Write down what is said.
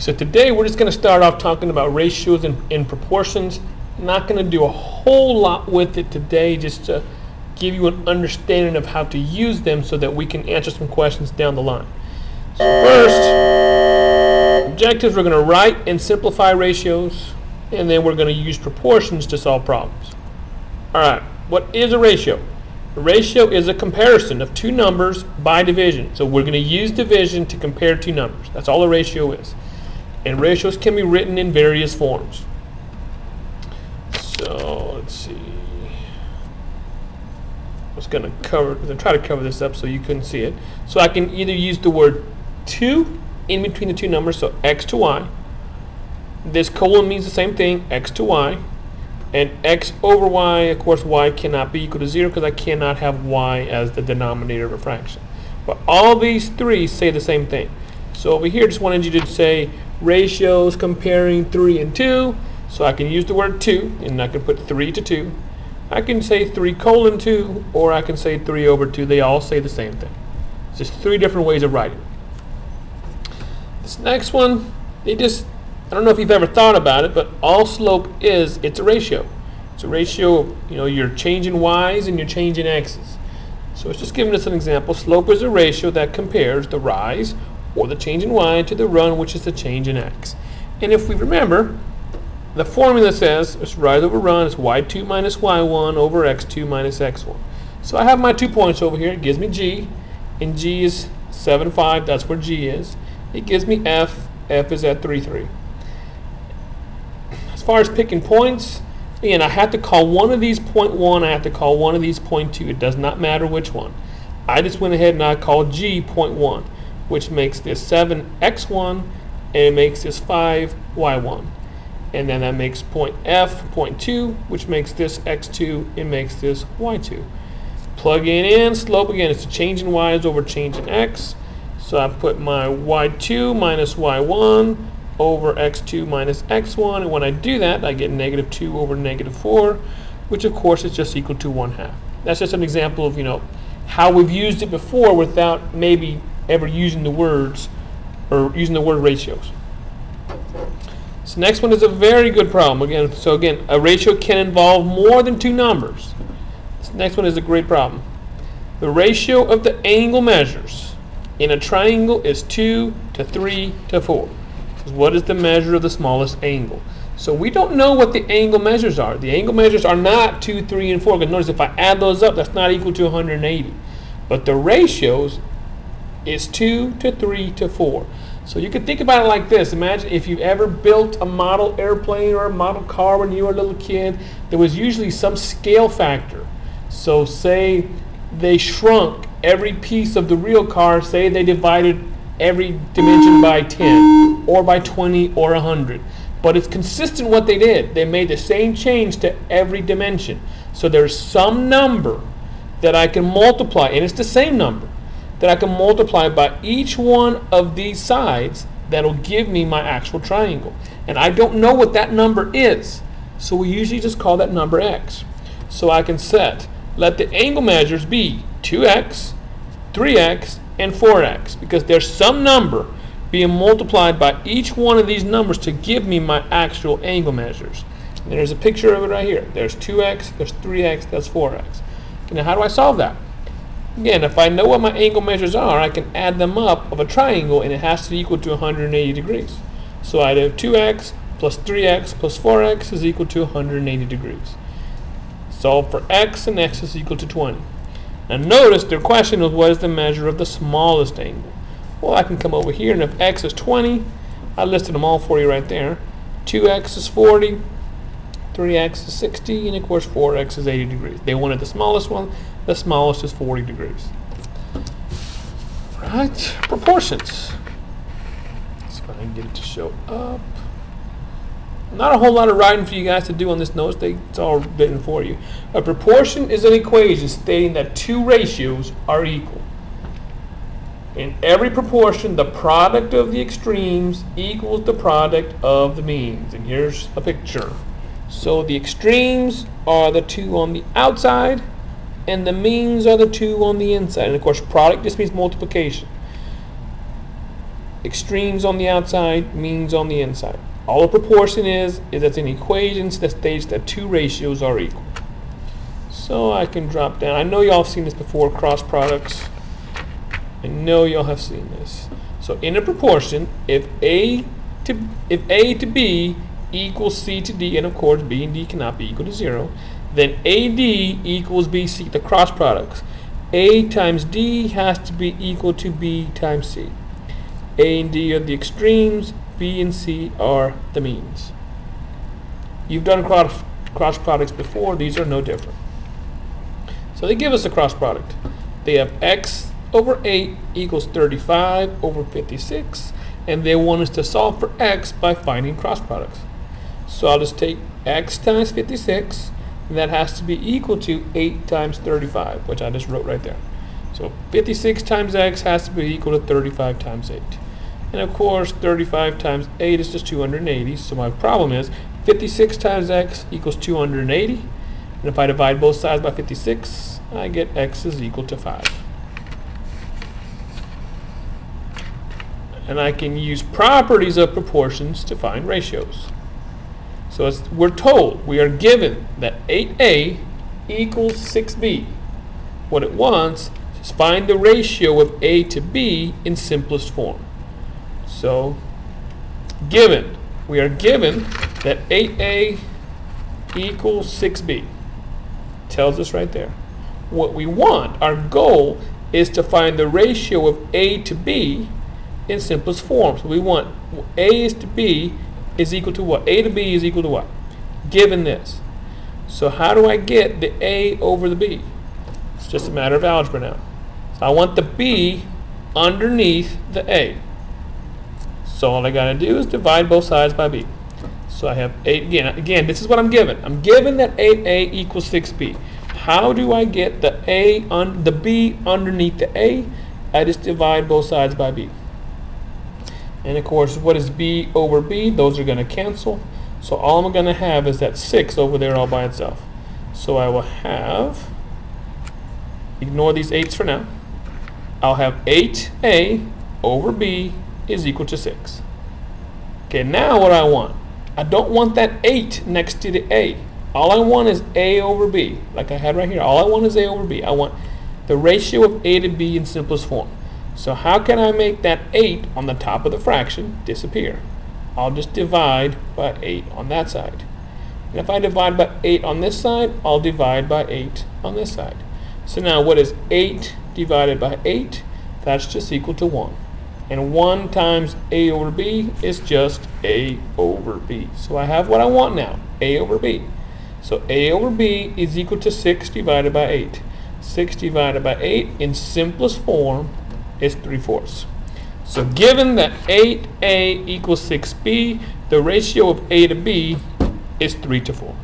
So today we're just going to start off talking about ratios and proportions. Not going to do a whole lot with it today, just to give you an understanding of how to use them so that we can answer some questions down the line. So first, objectives, we're going to write and simplify ratios, and then we're going to use proportions to solve problems. Alright, what is a ratio? A ratio is a comparison of two numbers by division. So we're going to use division to compare two numbers. That's all a ratio is. And ratios can be written in various forms. So let's see. I was going to try to cover this up so you couldn't see it. So I can either use the word 2 in between the two numbers, so x to y. This colon means the same thing, x to y. And x over y, of course, y cannot be equal to 0 because I cannot have y as the denominator of a fraction. But all these three say the same thing. So over here, just wanted you to say ratios comparing 3 and 2. So I can use the word 2, and I can put 3 to 2. I can say 3 colon 2, or I can say 3 over 2. They all say the same thing. It's just three different ways of writing. This next one, I don't know if you've ever thought about it, but all slope it's a ratio. It's a ratio of, you're changing y's and you're changing x's. So it's just giving us an example. Slope is a ratio that compares the rise, or the change in y, to the run, which is the change in x. And if we remember, the formula says it's rise over run is y2 minus y1 over x2 minus x1. So I have my 2 points over here. It gives me g, and g is 7, 5. That's where g is. It gives me f. F is at 3, 3. As far as picking points, again, I have to call one of these 0.1. I have to call one of these 0.2. It does not matter which one. I just went ahead and I called g 0.1, which makes this 7x1, and it makes this 5y1. And then that makes point F 0.2, which makes this x2, and makes this y2. Plugging in slope, again, it's a change in y's over change in x. So I put my y2 minus y1 over x2 minus x1, and when I do that, I get negative 2 over negative 4, which of course is just equal to 1/2. That's just an example of how we've used it before without maybe ever using the words or using the word ratios. So next one is a very good problem. Again, a ratio can involve more than two numbers. This next one is a great problem. The ratio of the angle measures in a triangle is 2 to 3 to 4. What is the measure of the smallest angle? So we don't know what the angle measures are. The angle measures are not 2, 3, and 4. Because notice if I add those up, that's not equal to 180. But the ratios is 2 to 3 to 4. So you can think about it like this. Imagine if you've ever built a model airplane or a model car when you were a little kid. There was usually some scale factor. So say they shrunk every piece of the real car. Say they divided every dimension by 10 or by 20 or 100. But it's consistent what they did. They made the same change to every dimension. So there's some number that I can multiply, and it's the same number, that I can multiply by each one of these sides that'll give me my actual triangle. And I don't know what that number is, so we usually just call that number x. So I can let the angle measures be 2x, 3x, and 4x, because there's some number being multiplied by each one of these numbers to give me my actual angle measures. And there's a picture of it right here. There's 2x, there's 3x, that's 4x. Now how do I solve that? Again, if I know what my angle measures are, I can add them up of a triangle, and it has to be equal to 180 degrees. So I have 2x plus 3x plus 4x is equal to 180 degrees. Solve for x, and x is equal to 20. Now notice their question was, what is the measure of the smallest angle? Well, I can come over here, and if x is 20, I listed them all for you right there. 2x is 40, 3x is 60, and of course 4x is 80 degrees. They wanted the smallest one. The smallest is 40 degrees. Right, proportions. Let's go ahead and get it to show up. Not a whole lot of writing for you guys to do on this note. It's all written for you. A proportion is an equation stating that two ratios are equal. In every proportion, the product of the extremes equals the product of the means. And here's a picture. So the extremes are the two on the outside, and the means are the two on the inside. And of course, product just means multiplication. extremes on the outside, means on the inside. All a proportion is that's an equation that states that two ratios are equal. So I can drop down. I know y'all have seen this before, cross products. I know y'all have seen this. So in a proportion, if A to B equals C to D, and of course B and D cannot be equal to 0, then AD equals BC, the cross products. A times D has to be equal to B times C. A and D are the extremes, B and C are the means. You've done cross products before, these are no different. So they give us a cross product. They have x over 8 equals 35 over 56, and they want us to solve for x by finding cross products. So I'll just take x times 56, and that has to be equal to 8 times 35, which I just wrote right there. So 56 times x has to be equal to 35 times 8. And of course, 35 times 8 is just 280, so my problem is 56 times x equals 280. And if I divide both sides by 56, I get x is equal to 5. And I can use properties of proportions to find ratios. So we're told, we are given that 8a equals 6b. What it wants is find the ratio of a to b in simplest form. So we are given that 8a equals 6b. Tells us right there. What we want, our goal, is to find the ratio of a to b in simplest form. So we want a is to b is equal to what? A to b is equal to what? Given this. So how do I get the a over the b? It's just a matter of algebra now. So I want the b underneath the a. So all I got to do is divide both sides by b. So I have 8, again, this is what I'm given. I'm given that 8a equals 6b. How do I get the the b underneath the a? I just divide both sides by b. And of course, what is b over b? Those are going to cancel. So all I'm going to have is that 6 over there all by itself. So I will have, ignore these 8's for now, I'll have 8a over b is equal to 6. Okay, now what I want? I don't want that 8 next to the a. All I want is a over b, like I had right here. All I want is a over b. I want the ratio of a to b in simplest form. So how can I make that 8 on the top of the fraction disappear? I'll just divide by 8 on that side. And if I divide by 8 on this side, I'll divide by 8 on this side. So now what is 8 divided by 8? That's just equal to 1. And 1 times a over b is just a over b. So I have what I want now, a over b. So a over b is equal to 6 divided by 8. 6 divided by 8 in simplest form is 3/4. So given that 8a equals 6b, the ratio of a to b is 3 to 4.